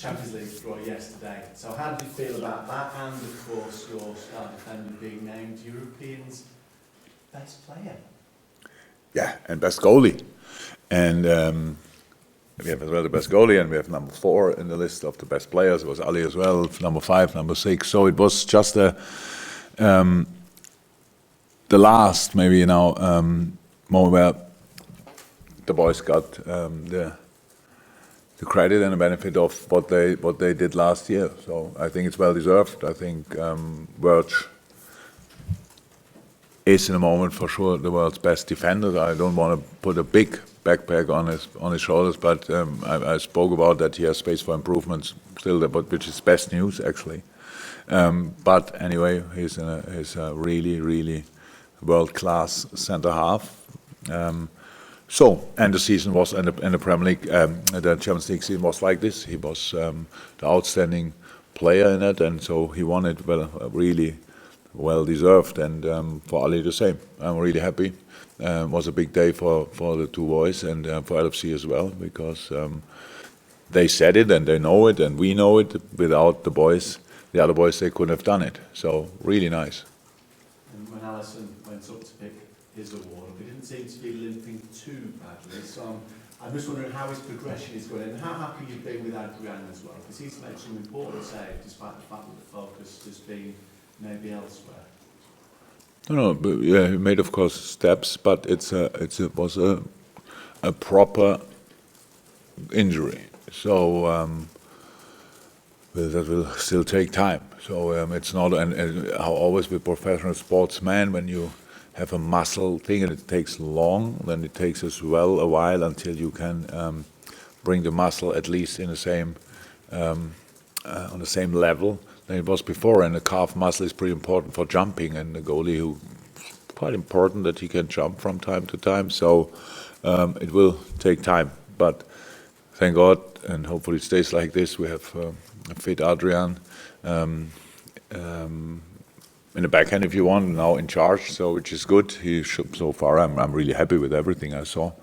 Champions League draw yesterday. So how did you feel about that? And of course, your star defender being named Europeans' best player. Yeah, and best goalie. And we have as well the best goalie, and we have number 4 in the list of the best players. It was Ali as well, number 5, number 6. So it was just the last, maybe moment where the boys got the credit and the benefit of what they did last year. So I think it's well deserved. I think Verge is in a moment for sure the world's best defender. I don't want to put a big backpack on his shoulders, but I spoke about that he has space for improvements still, which is best news actually. But anyway, he's a really world-class centre half. And the season was, and the Premier League, the Champions League season was like this. He was the outstanding player in it, and so he won it really well deserved. And for Ali the same. I'm really happy. It was a big day for the two boys and for LFC as well, because they said it and they know it and we know it. Without the other boys, they couldn't have done it. So really nice. And when Alisson went up to pick his award, he didn't seem to be limping too badly. So I'm just wondering how his progression is going and how happy you've been with Adrian as well, because he's made some important saves despite the fact that the focus has been maybe elsewhere. No, but yeah, he made of course steps, but it was a proper injury. So that will still take time. So it's not, and how always with professional sportsmen, when you have a muscle thing and it takes long, then it takes as well a while until you can bring the muscle at least in the same on the same level than it was before. And the calf muscle is pretty important for jumping, and the goalie who quite important that he can jump from time to time. So it will take time, but thank God, and hopefully it stays like this. We have a fit Adrian in the backhand, if you want, now in charge, so which is good. So far, I'm really happy with everything I saw.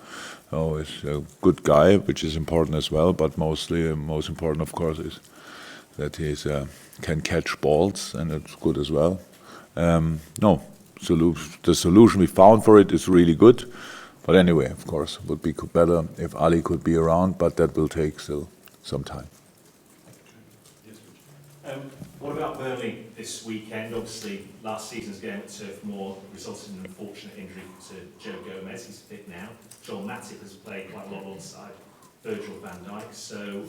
Oh, he's a good guy, which is important as well. But most important, of course, is that he can catch balls, and it's good as well. The solution we found for it is really good. But anyway, of course, it would be better if Ali could be around, but that will take still some time. What about Burnley this weekend? Obviously, last season's game at Turf Moor resulted in an unfortunate injury to Joe Gomez. He's fit now. Joel Matip has played quite a lot alongside Virgil van Dijk. So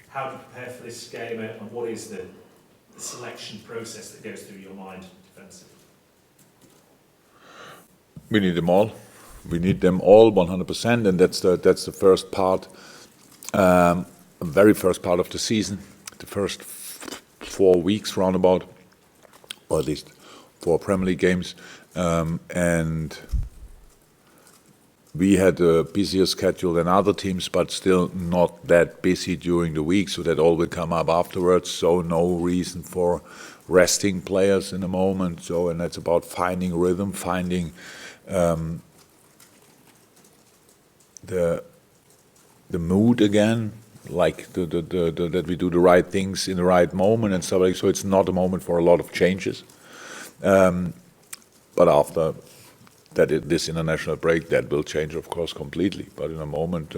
how do you prepare for this game, and what is the selection process that goes through your mind defensively? We need them all. We need them all 100%, and that's the first part, very first part of the season, the first 4 weeks roundabout, or at least 4 Premier League games, and we had a busier schedule than other teams, but still not that busy during the week, so that all will come up afterwards. So no reason for resting players in a moment. So, and that's about finding rhythm, finding the mood again, like that we do the right things in the right moment and stuff like. So it's not a moment for a lot of changes. But after that, this international break, that will change, of course, completely. But in a moment,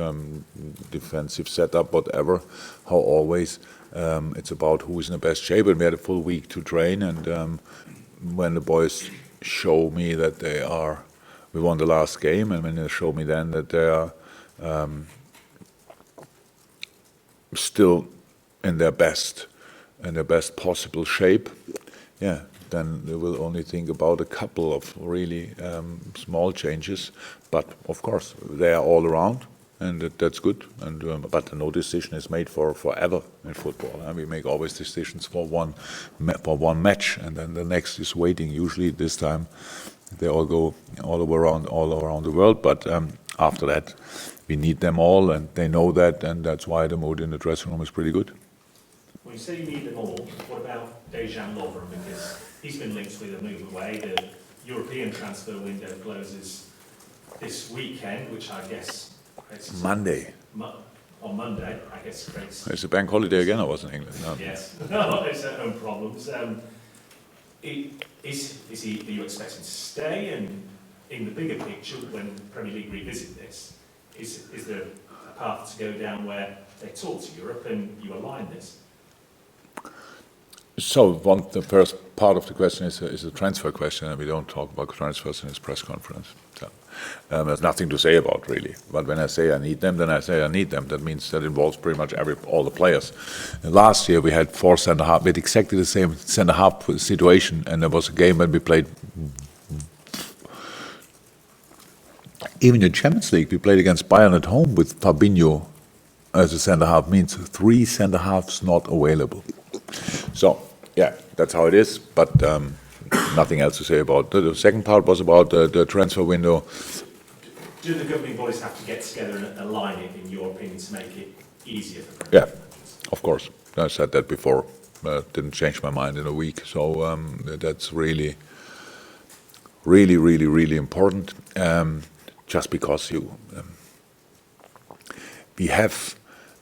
defensive setup, whatever, how always, it's about who is in the best shape. And we had a full week to train. And when the boys show me that we won the last game, and when they show me then that they are still in their best possible shape, yeah, then they will only think about a couple of really small changes. But of course, they are all around, and that's good. And but no decision is made for forever in football. And we make always decisions for one match, and then the next is waiting. Usually this time they all go all around the world. But after that, we need them all, and they know that, and that's why the mood in the dressing room is pretty good. When you say you need them all, what about Dejan Lovren? Because he's been linked with a move away. The European transfer window closes this weekend, which I guess... Monday. on Monday. I guess Craig's... It's a bank holiday again, I was in England. No. Yes, no, it's their own problems. Are you expecting to stay? And in the bigger picture, when the Premier League revisit this, is there a path to go down where they talk to Europe and you align this? So the first part of the question is a transfer question, and we don't talk about transfers in this press conference. So, there's nothing to say about, really. But when I say I need them, then I say I need them. That means that involves pretty much all the players. And last year we had 4 centre-half with exactly the same centre-half situation, and there was a game when we played. Even in Champions League, we played against Bayern at home with Fabinho as a centre-half, means 3 centre-halves not available. So, yeah, that's how it is, but nothing else to say about it. The second part was about the transfer window. Do the governing bodies have to get together and align it, in your opinion, to make it easier for Premier League managers? Of course. I said that before. Didn't change my mind in a week. So that's really important. Just because we have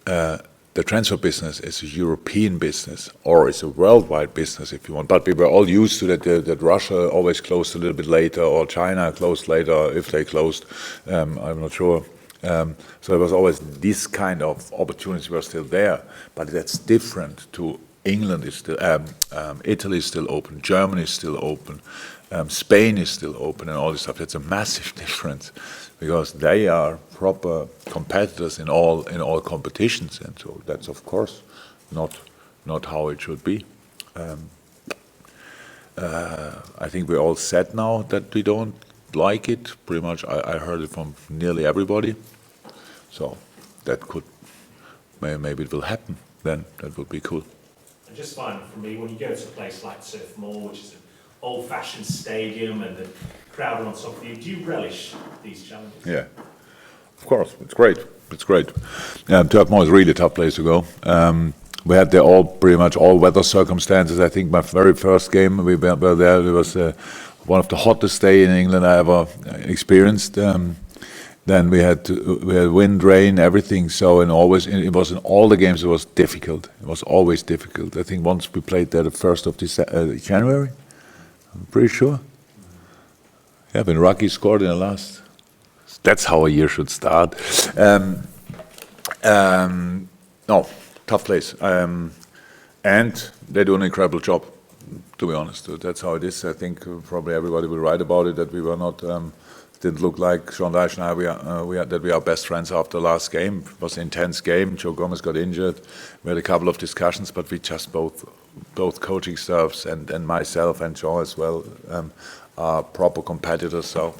the transfer business is a European business, or it's a worldwide business if you want. But we were all used to that Russia always closed a little bit later, or China closed later if they closed. I'm not sure. So it was always this kind of opportunities were still there, but that's different to England is still, Italy is still open, Germany is still open, Spain is still open, and all this stuff. That's a massive difference because they are proper competitors in all competitions, and so that's of course not how it should be. I think we're all set now that we don't like it. Pretty much, I heard it from nearly everybody. So that could maybe it will happen. Then that would be cool. And just finally, for me, when you go to a place like Turf Moor, which is an old-fashioned stadium, and the crowd are on top of you, do you relish these challenges? Yeah, of course, it's great. It's great. Turf Moor is really a tough place to go. We had there pretty much all weather circumstances. I think my very first game we were there. It was one of the hottest days in England I ever experienced. Then we had wind, rain, everything. So it was in all the games. It was difficult. It was always difficult. I think once we played there the 1st of January. I'm pretty sure. Yeah, when Rocky scored in the last. That's how a year should start. No, tough place. And they do an incredible job, to be honest. That's how it is. I think probably everybody will write about it, that we were not, didn't look like Sean Dyche and I, that we are best friends after the last game. It was an intense game. Joe Gomez got injured. We had a couple of discussions, but we just both coaching staffs and myself and Sean as well are proper competitors. So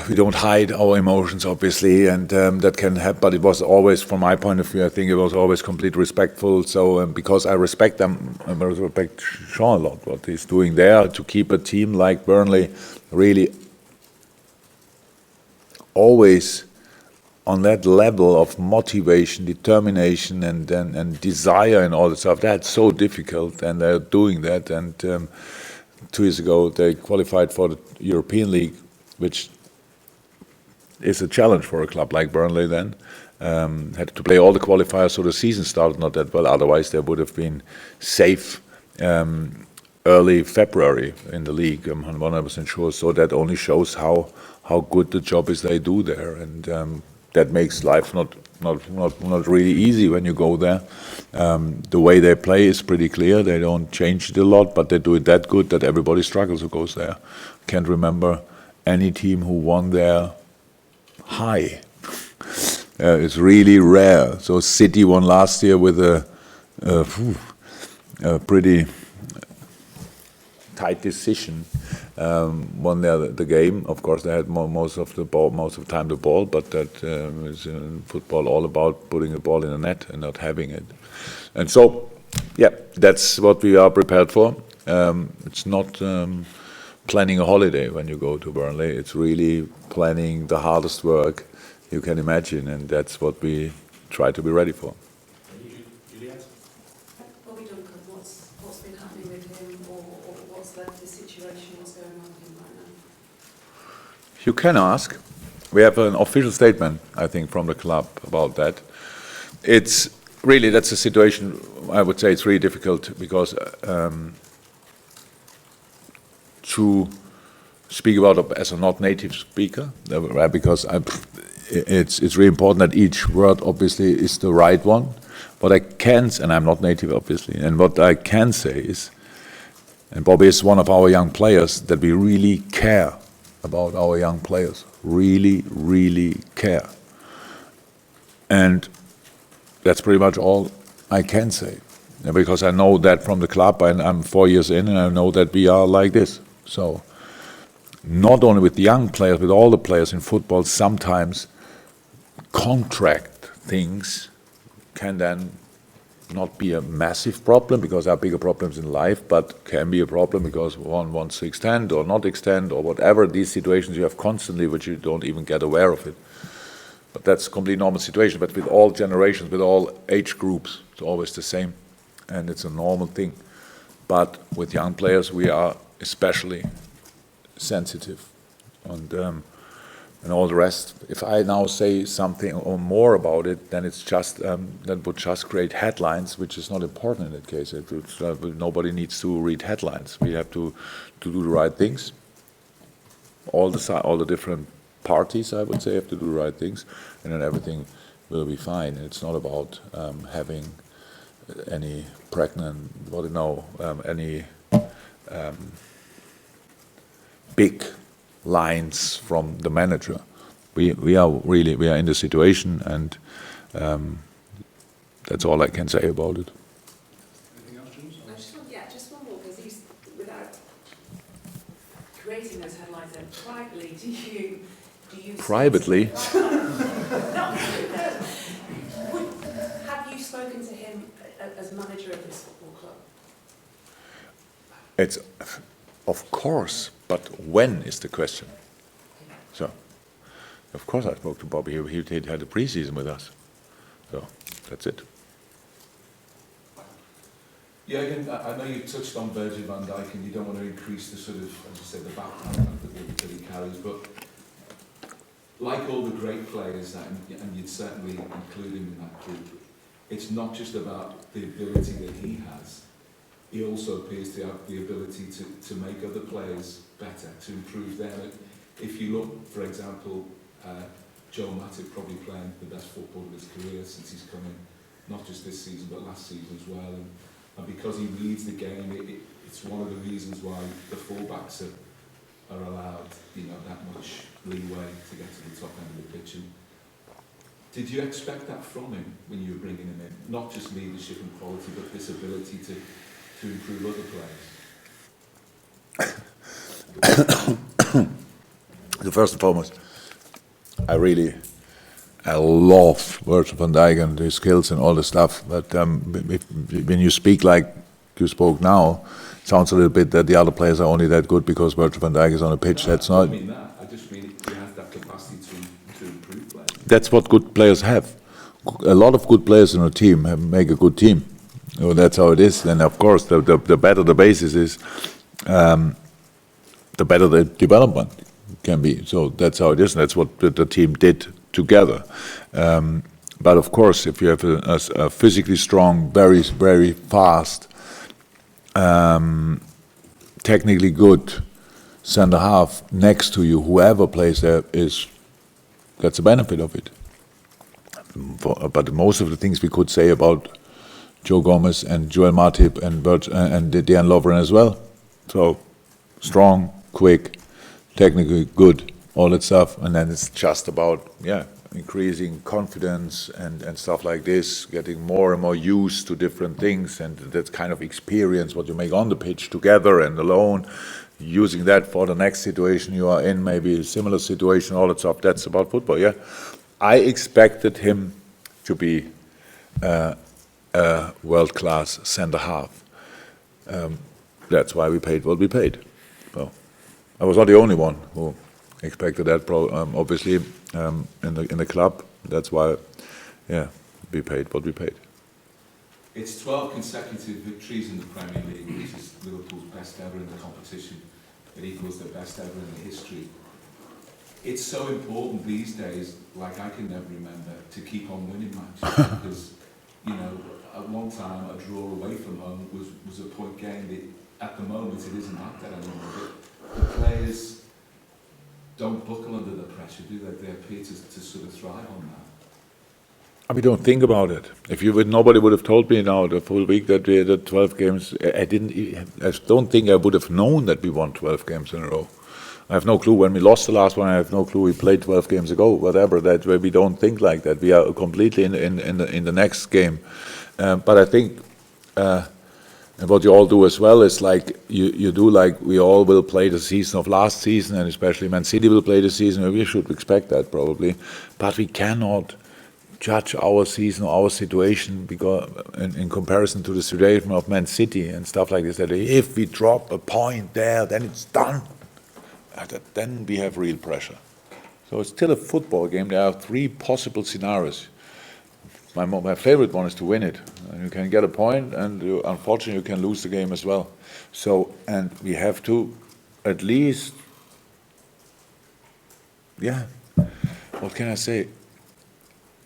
we don't hide our emotions, obviously, and that can happen. But it was always, from my point of view, I think it was always completely respectful. So because I respect them, I respect Sean a lot, what he's doing there to keep a team like Burnley really always on that level of motivation, determination, and desire and all that stuff. That's so difficult, and they're doing that. And 2 years ago, they qualified for the European League, which is a challenge for a club like Burnley then. Had to play all the qualifiers, so the season started not that well. Otherwise, they would have been safe early February in the league. I'm 100% sure. So that only shows how good the job is they do there, and that makes life not really easy when you go there. The way they play is pretty clear. They don't change it a lot, but they do it that good that everybody struggles who goes there. Can't remember any team who won there high. It's really rare. So City won last year with a pretty tight decision. Won the game. Of course, they had most of the time the ball, but that is in football all about putting the ball in the net and not having it. And so, yeah, that's what we are prepared for. It's not planning a holiday when you go to Burnley. It's really planning the hardest work you can imagine, and that's what we try to be ready for. Bobby Duncan, what's been happening with him, or what's led the situation, what's going on with him right now? You can ask. we have an official statement, I think, from the club about that. It's really, that's a situation, I would say it's really difficult because to speak about it as a not native speaker, because it's really important that each word obviously is the right one. What I can, and I'm not native obviously, and what I can say is, and Bobby is one of our young players, that we really care about our young players, really, really care. And that's pretty much all I can say, because I know that from the club, and I'm 4 years in, and I know that we are like this. So, not only with the young players, with all the players in football, sometimes contract things can then not be a massive problem because there are bigger problems in life, but can be a problem because one wants to extend or not extend or whatever. These situations you have constantly, which you don't even get aware of it. But that's a completely normal situation. But with all generations, with all age groups, it's always the same, and it's a normal thing. But with young players, we are especially sensitive, and all the rest. If I now say something or more about it, then it's just that would just create headlines, which is not important in that case. Nobody needs to read headlines. We have to do the right things. All the different parties, I would say, have to do the right things, and then everything will be fine. It's not about having any any big lines from the manager. We are in the situation, and that's all I can say about it. Anything else, James? Just one more, because he's, without creating those headlines, then privately, do you Privately? Have you spoken to him as manager of this football club? It's, of course, but when is the question? So, of course I spoke to Bobby. He had a pre-season with us. So, that's it. Jurgen, I know you touched on Virgil van Dijk and you don't want to increase the sort of, as you said, the background that he carries, but like all the great players, and you'd certainly include him in that group, it's not just about the ability that he has. He also appears to have the ability to make other players better, to improve them. If you look, for example, Joel Matip probably playing the best football of his career since he's come in, not just this season, but last season as well. And because he reads the game, it's one of the reasons why the fullbacks are allowed, that much leeway to get to the top end of the pitch. And did you expect that from him when you were bringing him in? Not just leadership and quality, but this ability to improve other players? The first and foremost, I love Virgil van Dijk and his skills and all the stuff, but when you speak like you spoke now, it sounds a little bit that the other players are only that good because Virgil van Dijk is on a pitch. No, that's not. I don't mean that. I just mean he has that capacity to improve players. That's what good players have. A lot of good players in a team make a good team. That's how it is. And of course, the better the basis is, the better the development can be. So that's how it is. And that's what the team did together. But of course, if you have a physically strong, very, very fast, technically good centre half next to you, whoever plays there gets a benefit of it. But most of the things we could say about Joe Gomez and Joel Matip and Dejan Lovren as well. So strong, quick, technically good, all that stuff. And then it's just about, increasing confidence and stuff like this, getting more and more used to different things and that kind of experience, what you make on the pitch together and alone, using that for the next situation you are in, maybe a similar situation, all that stuff. That's about football, yeah. I expected him to be a world-class centre-half. That's why we paid what we paid. Well, I was not the only one who expected that, obviously, in the club. That's why, we paid what we paid. It's 12 consecutive victories in the Premier League, which is Liverpool's best ever in the competition. It equals the best ever in the history it's so important these days, like I can never remember, to keep on winning matches because, you know, at one time a draw away from home was a point game. At the moment it isn't like that anymore. But the players don't buckle under the pressure, do they? They appear to sort of thrive on that. We don't think about it. If you would, nobody would have told me now the full week that we had 12 games. I don't think I would have known that we won 12 games in a row. I have no clue. When we lost the last one, I have no clue. We played 12 games ago, whatever. That way we don't think like that. We are completely in the next game. But I think, and what you all do as well is like you do like we all will play the season of last season, and especially Man City will play the season. We should expect that probably, but we cannot judge our season or our situation because in comparison to the situation of Man City and stuff like this. That if we drop a point there, then it's done. Then we have real pressure. So it's still a football game. There are 3 possible scenarios. My favorite one is to win it. And you can get a point, and unfortunately you can lose the game as well. So, and we have to at least, what can I say?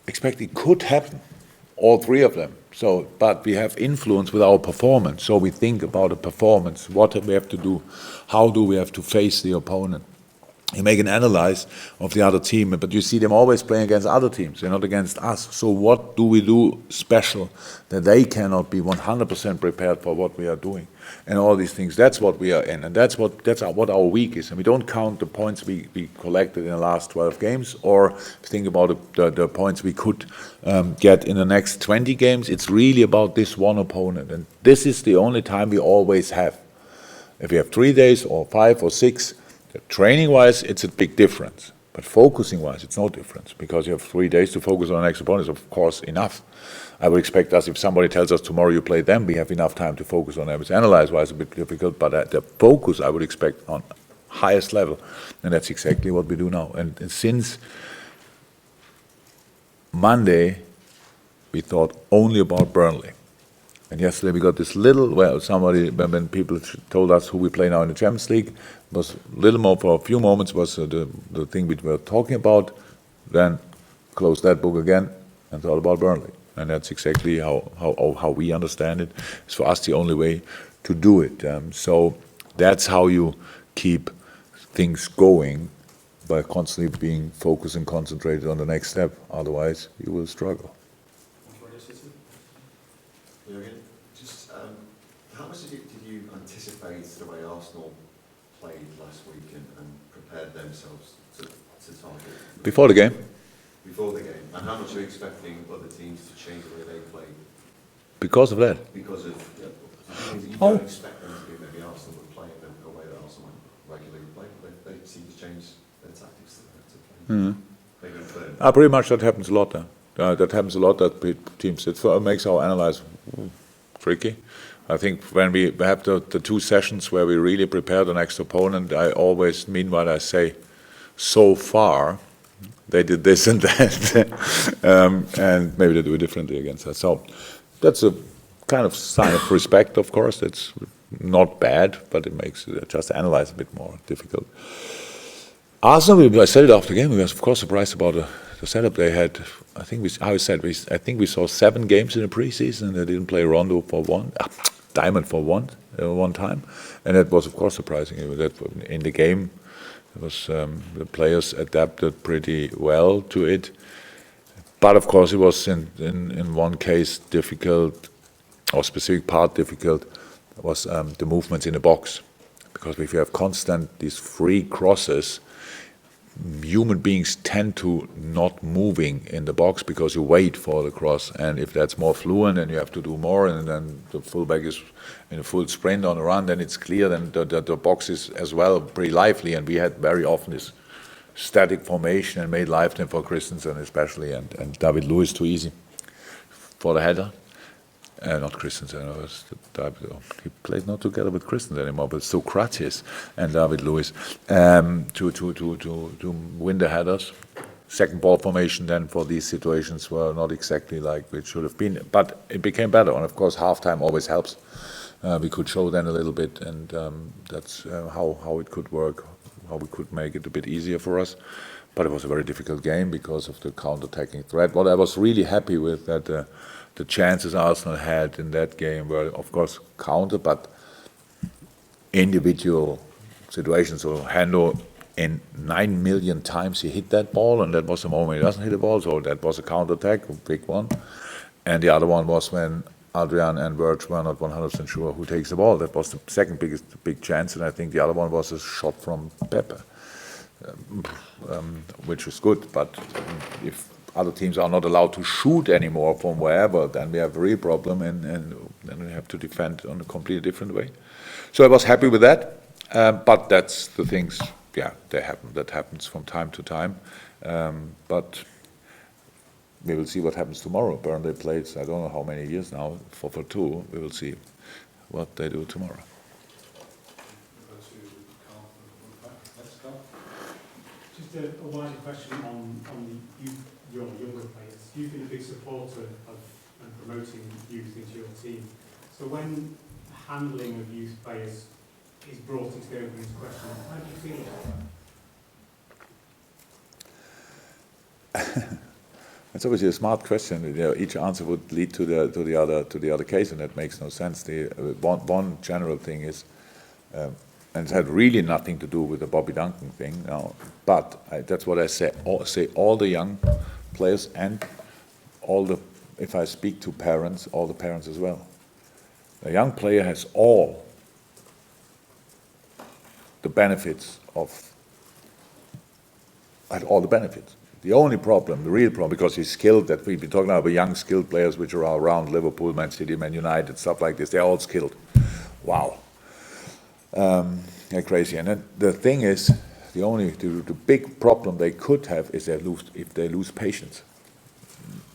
Expect it could happen, all 3 of them. So, but we have influence with our performance. So we think about the performance. What do we have to do? How do we have to face the opponent? You make an analysis of the other team, but you see them always playing against other teams. They're not against us. So what do we do special that they cannot be 100% prepared for what we are doing? And all these things, that's what we are in. And that's what our week is. And we don't count the points we collected in the last 12 games or think about the points we could get in the next 20 games. It's really about this one opponent. And this is the only time we always have. If we have 3 days or 5 or 6, training-wise, it's a big difference. But focusing-wise, it's no difference because you have 3 days to focus on the next opponent is, of course, enough. I would expect us, if somebody tells us tomorrow you play them, we have enough time to focus on them. It's analyze-wise a bit difficult, but the focus I would expect on highest level. And that's exactly what we do now. And since Monday, we thought only about Burnley. And yesterday we got this little, when people told us who we play now in the Champions League, was a little more for a few moments was the thing we were talking about, then close that book again and thought about Burnley. And that's exactly how we understand it. It's for us the only way to do it. So that's how you keep things going, by constantly being focused and concentrated on the next step. Otherwise, you will struggle. Jurgen, just how much did you anticipate the way Arsenal played last week and prepared themselves to target? Before the game? Before the game. And how much are you expecting other teams to change the way they play? Because of that? Because of, you don't expect them to be maybe Arsenal would play the way that Arsenal regularly play. They seem to change their tactics to play. Mm-hmm. Pretty much that happens a lot then. That happens a lot that teams, it makes our analyze tricky. I think when we have the 2 sessions where we really prepare the next opponent, I always mean what I say. So far, they did this and that, and maybe they do it differently against us. So that's a kind of sign of respect, of course. It's not bad, but it makes it just analyze a bit more difficult. Arsenal, I said it after the game, we were of course surprised about the setup they had. I think we saw 7 games in the preseason, and they didn't play Rondo for Diamond for one time, and that was of course surprising. That in the game, it was the players adapted pretty well to it, but of course it was in one case difficult, or specific part difficult, was the movements in the box, because if you have constant these free crosses, human beings tend to not moving in the box because you wait for the cross, and if that's more fluent and you have to do more, and then the fullback is in a full sprint on a run, then it's clear, then the box is as well pretty lively, and we had very often this static formation and made life then for Christensen especially, and David Luiz too easy for the header. Not Christensen, he plays not together with Christensen anymore, but Socrates and David Luiz to win the headers. Second ball formation then for these situations were not exactly like it should have been, but it became better, and of course halftime always helps. We could show then a little bit, and that's how it could work how we could make it a bit easier for us. But it was a very difficult game because of the counter-attacking threat. What I was really happy with that the chances Arsenal had in that game were, of course, counter, but individual situations. So Hendo, in 9 million times he hit that ball, and that was the moment he doesn't hit the ball, so that was a counter-attack, a big one. And the other one was when Adrian and Verge were not 100% sure who takes the ball. That was the second big chance, and I think the other one was a shot from Pepe, which is good. But if other teams are not allowed to shoot anymore from wherever, then we have a real problem, and then we have to defend on a completely different way. So I was happy with that, but that's the things, yeah, they happen. That happens from time to time, but we will see what happens tomorrow. Burnley plays, I don't know how many years now, for 2. We will see what they do tomorrow. Just a wider question on your younger players. You've been a big supporter of promoting youth into your team. So when handling of youth players is brought into the opening question, how do you feel about that? It's obviously a smart question. You know, each answer would lead to the other case, and that makes no sense. The one general thing is, and it had really nothing to do with the Bobby Duncan thing now. But that's what I say. All the young players and if I speak to parents, all the parents as well. A young player has all the benefits all the benefits. The only problem, the real problem, because he's skilled, that we've been talking about young skilled players which are around Liverpool, Man City, Man United, stuff like this, they're all skilled. Wow. They're crazy. And then the thing is, the big problem they could have is if they lose patience.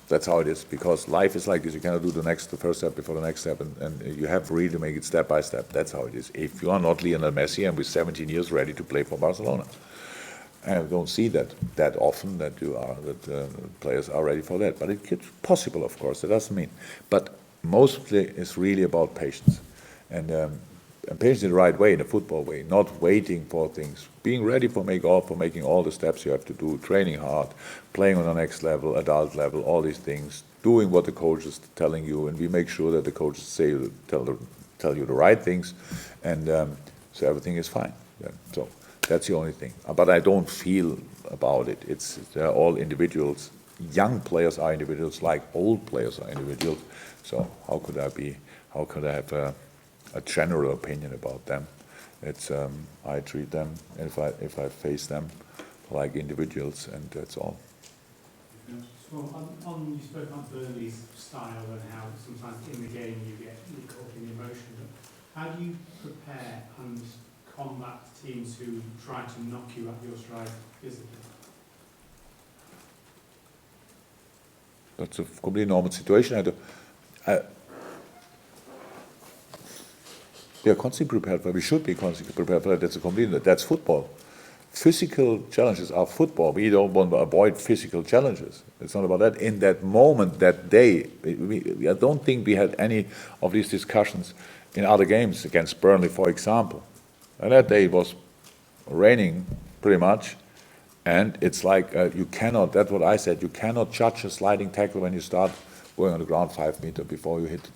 That's how it is, because life is like this. You cannot do the first step before the next step, and you have really to make it step by step. That's how it is. If you are not Lionel Messi and with 17 years ready to play for Barcelona, I don't see that often that players are ready for that. But it's possible, of course. That doesn't mean. But mostly it's really about patience, and patience in the right way, in a football way, not waiting for things, being ready for making all the steps you have to do, training hard, playing on the next level, adult level, all these things, doing what the coach is telling you, and we make sure that the coaches tell you the right things, and so everything is fine. Yeah, so that's the only thing. But I don't feel about it. They're all individuals. Young players are individuals, like old players are individuals. So how could I have a general opinion about them? It's I treat them, if I face them, like individuals, and that's all. Well, you spoke about Burnley's style and how sometimes in the game you get caught in the emotion. How do you prepare and combat teams who try to knock you at your stride physically? That's a completely normal situation. We are constantly prepared for it. We should be constantly prepared for that. That's football. Physical challenges are football. We don't want to avoid physical challenges. It's not about that. In that moment, that day, I don't think we had any of these discussions in other games against Burnley, for example. And that day it was raining pretty much, and it's like you cannot, that's what I said, you cannot judge a sliding tackle when you start going on the ground 5 meters before you hit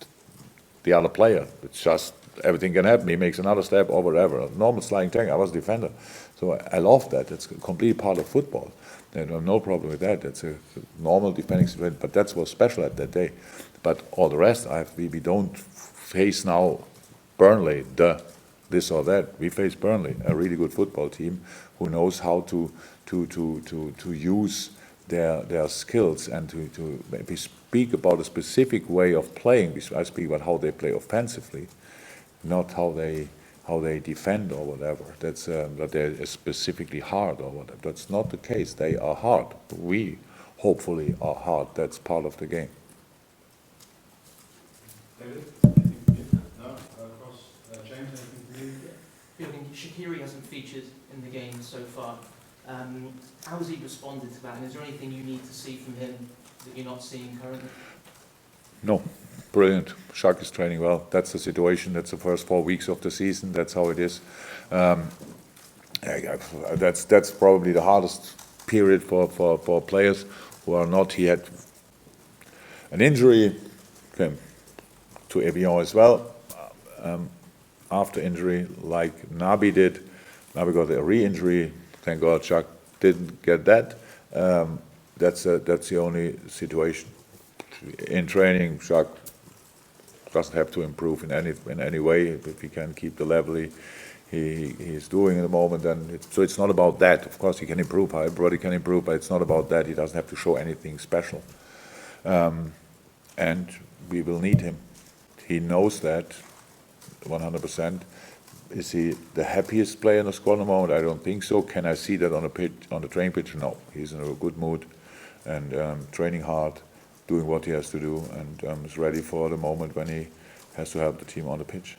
the other player. It's just, everything can happen. He makes another step or whatever. A normal sliding tackle, I was a defender. So I love that. It's a complete part of football. I have no problem with that. It's a normal defending situation, but that's what's special at that day. But all the rest, we don't face now Burnley, this or that. We face Burnley, a really good football team who knows how to use their skills and to maybe speak about a specific way of playing. I speak about how they play offensively, not how they defend or whatever. That's that they're specifically hard or whatever. That's not the case. They are hard. We hopefully are hard. That's part of the game. David? No, across James, anything for you? Jurgen, Shaqiri hasn't featured in the game so far. How has he responded to that? And is there anything you need to see from him that you're not seeing currently? No, brilliant. Shaq is training well. That's the situation. That's the first 4 weeks of the season. That's how it is. That's probably the hardest period for players who are not. He had an injury, came to Evian as well. After injury, like Naby did, Naby got a re-injury. Thank God, Jacques didn't get that. That's the only situation. In training, Jacques doesn't have to improve in any way. If he can keep the level he's doing at the moment, then so it's not about that. Of course, he can improve. Everybody can improve, but it's not about that. He doesn't have to show anything special, and we will need him. He knows that 100%. Is he the happiest player in the squad at the moment? I don't think so. Can I see that on the training pitch? No. He's in a good mood and training hard, doing what he has to do, and is ready for the moment when he has to help the team on the pitch.